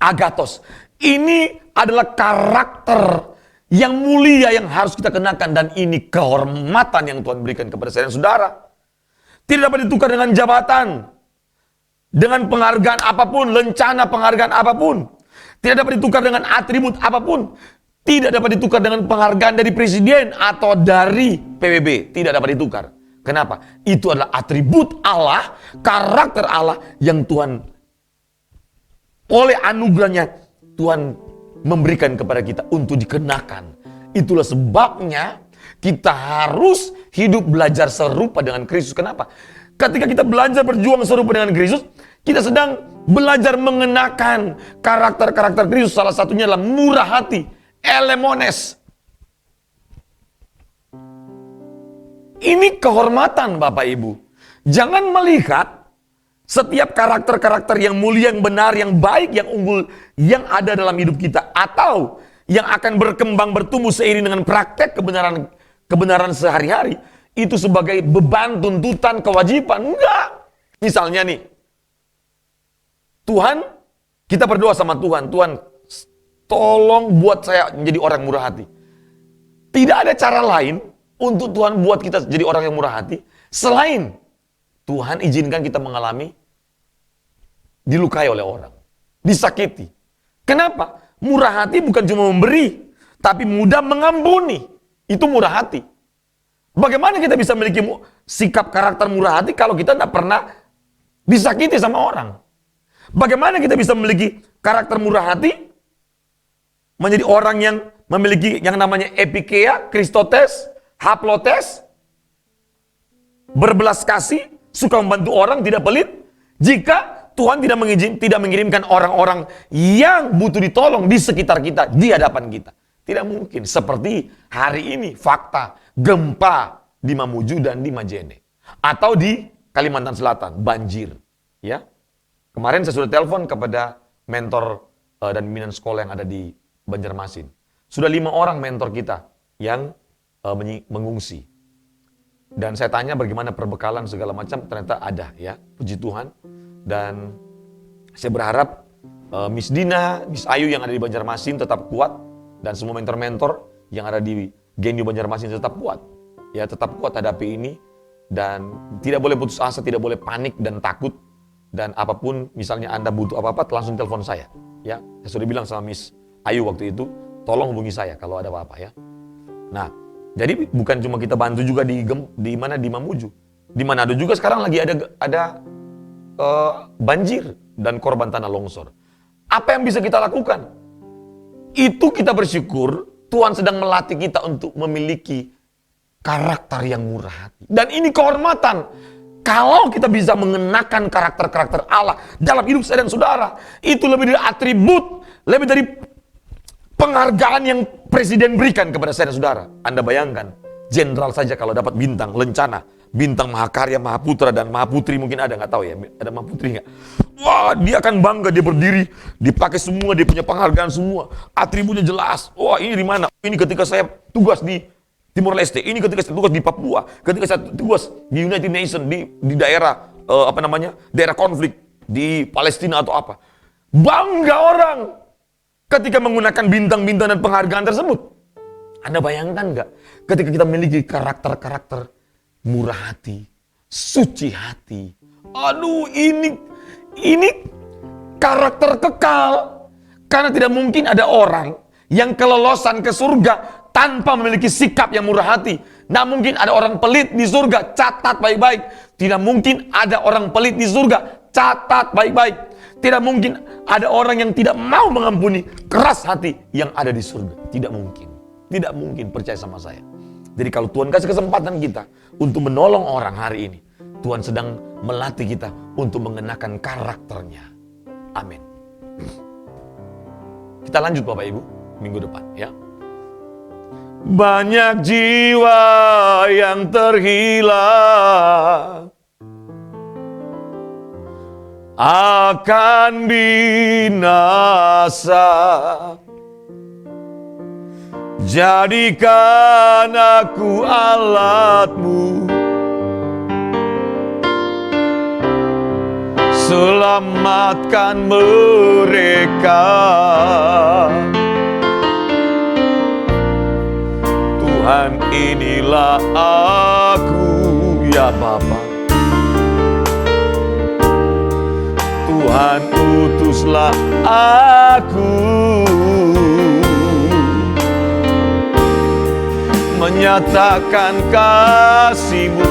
agathos. Ini adalah karakter yang mulia yang harus kita kenakan, dan ini kehormatan yang Tuhan berikan kepada saya dan saudara. Tidak dapat ditukar dengan jabatan, dengan penghargaan apapun, lencana penghargaan apapun. Tidak dapat ditukar dengan atribut apapun. Tidak dapat ditukar dengan penghargaan dari presiden atau dari PBB. Tidak dapat ditukar. Kenapa? Itu adalah atribut Allah, karakter Allah yang Tuhan, oleh anugerahnya, Tuhan memberikan kepada kita untuk dikenakan. Itulah sebabnya kita harus hidup belajar serupa dengan Kristus. Kenapa? Ketika kita belajar berjuang serupa dengan Kristus, kita sedang belajar mengenakan karakter-karakter Kristus. Salah satunya adalah murah hati, elemones. Ini kehormatan, Bapak Ibu. Jangan melihat setiap karakter-karakter yang mulia, yang benar, yang baik, yang unggul, yang ada dalam hidup kita, atau yang akan berkembang, bertumbuh seiring dengan praktek kebenaran sehari-hari, itu sebagai beban, tuntutan, kewajiban. Enggak. Misalnya nih, Tuhan, kita berdoa sama Tuhan, Tuhan, tolong buat saya menjadi orang murah hati. Tidak ada cara lain untuk Tuhan buat kita jadi orang yang murah hati, selain Tuhan izinkan kita mengalami dilukai oleh orang, disakiti. Kenapa? Murah hati bukan cuma memberi, tapi mudah mengampuni. Itu murah hati. Bagaimana kita bisa memiliki sikap karakter murah hati kalau kita tidak pernah disakiti sama orang? Bagaimana kita bisa memiliki karakter murah hati, menjadi orang yang memiliki yang namanya epikeia, kristotes, haplotes, berbelas kasih, suka membantu orang, tidak pelit, jika Tuhan tidak mengirimkan orang-orang yang butuh ditolong di sekitar kita, di hadapan kita. Tidak mungkin. Seperti hari ini, fakta, gempa di Mamuju dan di Majene. Atau di Kalimantan Selatan, banjir. Ya, kemarin saya sudah telepon kepada mentor dan pimpinan sekolah yang ada di Banjarmasin. Sudah 5 orang mentor kita yang mengungsi. Dan saya tanya bagaimana perbekalan segala macam, ternyata ada ya, puji Tuhan. Dan saya berharap Miss Dina, Miss Ayu yang ada di Banjarmasin tetap kuat. Dan semua mentor-mentor yang ada di Genio Banjarmasin tetap kuat. Ya, tetap kuat hadapi ini. Dan tidak boleh putus asa, tidak boleh panik dan takut. Dan apapun, misalnya Anda butuh apa-apa, langsung telepon saya. Ya, saya sudah bilang sama Miss Ayu waktu itu, tolong hubungi saya kalau ada apa-apa ya. Nah, jadi bukan cuma kita bantu juga di Mamuju. Di Manado juga sekarang lagi ada banjir dan korban tanah longsor. Apa yang bisa kita lakukan? Itu kita bersyukur Tuhan sedang melatih kita untuk memiliki karakter yang murah hati. Dan ini kehormatan. Kalau kita bisa mengenakan karakter-karakter Allah dalam hidup saya dan saudara, itu lebih dari atribut, lebih dari penghargaan yang presiden berikan kepada saya dan saudara. Anda bayangkan, jenderal saja kalau dapat bintang lencana, bintang Mahakarya, Mahaputra dan Mahaputri mungkin ada, nggak tahu ya, ada Mahaputri nggak? Wah, dia akan bangga, dia berdiri, dipakai semua, dia punya penghargaan semua, atributnya jelas. Wah, ini di mana? Ini ketika saya tugas di Timor Leste, ini ketika saya tugas di Papua, ketika saya tugas di United Nations, di daerah daerah konflik di Palestina atau apa. Bangga orang ketika menggunakan bintang-bintang dan penghargaan tersebut. Anda bayangkan nggak? Ketika kita memiliki karakter-karakter murah hati, suci hati. Aduh, ini karakter kekal. Karena tidak mungkin ada orang yang kelolosan ke surga tanpa memiliki sikap yang murah hati. Tidak mungkin ada orang pelit di surga, catat baik-baik. Tidak mungkin ada orang pelit di surga, catat baik-baik. Tidak mungkin ada orang yang tidak mau mengampuni, keras hati yang ada di surga. Tidak mungkin. Tidak mungkin, percaya sama saya. Jadi kalau Tuhan kasih kesempatan kita untuk menolong orang hari ini, Tuhan sedang melatih kita untuk mengenakan karakternya. Amin. Kita lanjut Bapak Ibu, minggu depan ya. Banyak jiwa yang terhilang akan binasa. Jadikan aku alatmu, selamatkan mereka. Tuhan, inilah aku ya Bapa. Tuhan, utuslah aku menyatakan kasih-Mu,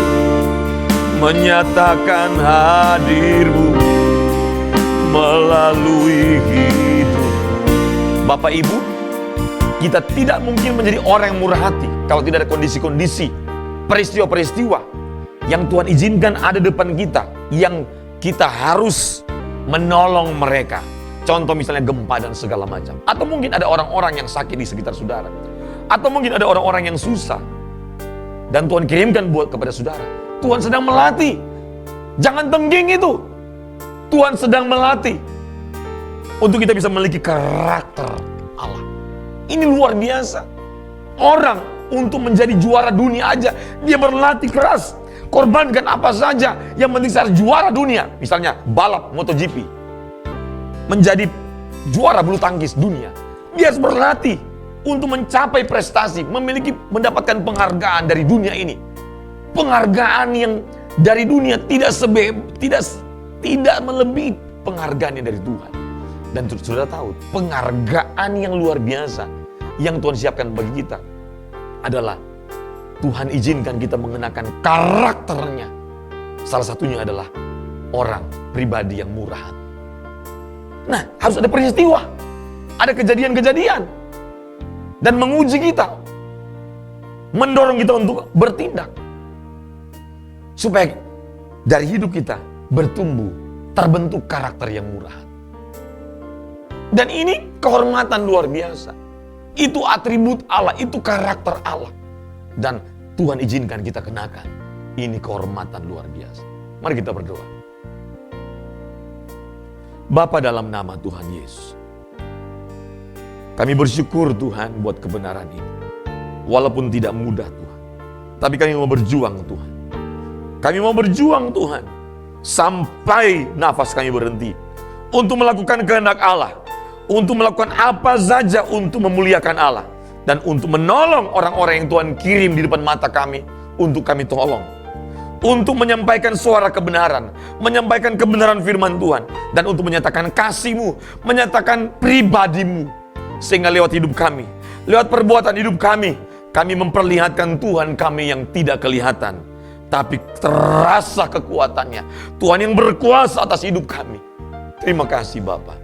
menyatakan hadir-Mu melalui hidup. Bapak Ibu, kita tidak mungkin menjadi orang yang murah hati kalau tidak ada kondisi-kondisi, peristiwa-peristiwa yang Tuhan izinkan ada depan kita, yang kita harus menolong mereka. Contoh misalnya gempa dan segala macam. Atau mungkin ada orang-orang yang sakit di sekitar saudara. Atau mungkin ada orang-orang yang susah. Dan Tuhan kirimkan buat kepada saudara. Tuhan sedang melatih. Jangan tengging itu. Tuhan sedang melatih. Untuk kita bisa memiliki karakter Allah. Ini luar biasa. Orang untuk menjadi juara dunia aja, dia berlatih keras. Korbankan apa saja. Yang penting saya juara dunia. Misalnya balap MotoGP. Menjadi juara bulu tangkis dunia. Dia harus berlatih untuk mencapai prestasi, mendapatkan penghargaan dari dunia ini. Penghargaan yang dari dunia tidak melebihi penghargaan yang dari Tuhan. Dan sudah tahu, penghargaan yang luar biasa yang Tuhan siapkan bagi kita adalah Tuhan izinkan kita mengenakan karakternya. Salah satunya adalah orang pribadi yang murah hati. Nah, harus ada peristiwa, ada kejadian-kejadian, dan menguji kita, mendorong kita untuk bertindak, supaya dari hidup kita bertumbuh, terbentuk karakter yang murah hati. Dan ini kehormatan luar biasa. Itu atribut Allah, itu karakter Allah. Dan Tuhan izinkan kita kenakan. Ini kehormatan luar biasa. Mari kita berdoa. Bapa, dalam nama Tuhan Yesus, kami bersyukur Tuhan buat kebenaran ini. Walaupun tidak mudah Tuhan, tapi kami mau berjuang Tuhan. Kami mau berjuang Tuhan, sampai nafas kami berhenti. Untuk melakukan kehendak Allah. Untuk melakukan apa saja untuk memuliakan Allah. Dan untuk menolong orang-orang yang Tuhan kirim di depan mata kami, untuk kami tolong. Untuk menyampaikan suara kebenaran, menyampaikan kebenaran firman Tuhan. Dan untuk menyatakan kasih-Mu, menyatakan pribadi-Mu. Sehingga lewat hidup kami, lewat perbuatan hidup kami memperlihatkan Tuhan kami yang tidak kelihatan. Tapi terasa kekuatannya. Tuhan yang berkuasa atas hidup kami. Terima kasih Bapa.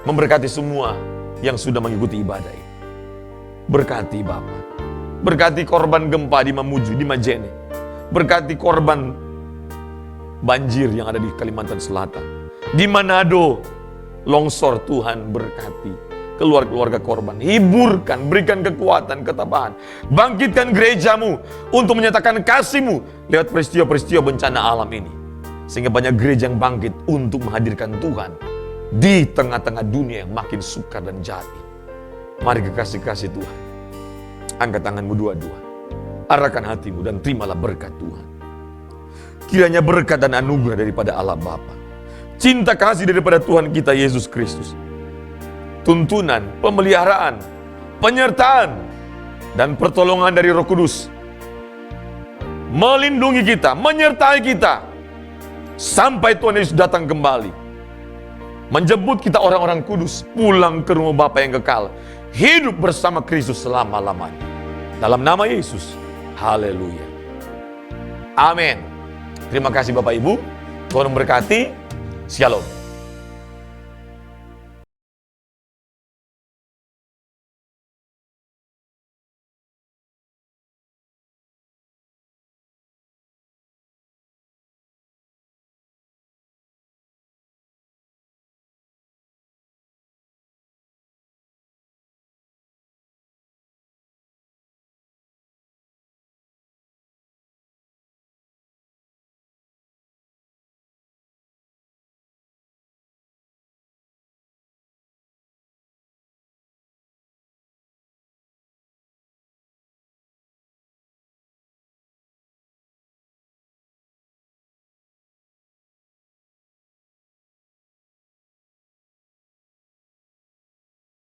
Memberkati semua yang sudah mengikuti ibadah ini. Berkati Bapa. Berkati korban gempa di Mamuju, di Majene. Berkati korban banjir yang ada di Kalimantan Selatan. Di Manado, longsor. Tuhan berkati keluarga korban. Hiburkan, berikan kekuatan, ketabahan. Bangkitkan gereja-Mu untuk menyatakan kasih-Mu lewat peristiwa-peristiwa bencana alam ini. Sehingga banyak gereja yang bangkit untuk menghadirkan Tuhan di tengah-tengah dunia yang makin sukar dan jahat. Mari kekasih-kasih Tuhan, angkat tanganmu dua-dua, arahkan hatimu dan terimalah berkat Tuhan. Kiranya berkat dan anugerah daripada Allah Bapa, cinta kasih daripada Tuhan kita Yesus Kristus, tuntunan, pemeliharaan, penyertaan, dan pertolongan dari Roh Kudus melindungi kita, menyertai kita sampai Tuhan Yesus datang kembali, menjemput kita orang-orang kudus pulang ke rumah Bapa yang kekal, hidup bersama Kristus selama-lamanya. Dalam nama Yesus, haleluya. Amin. Terima kasih Bapak Ibu, Tuhan memberkati. Shalom.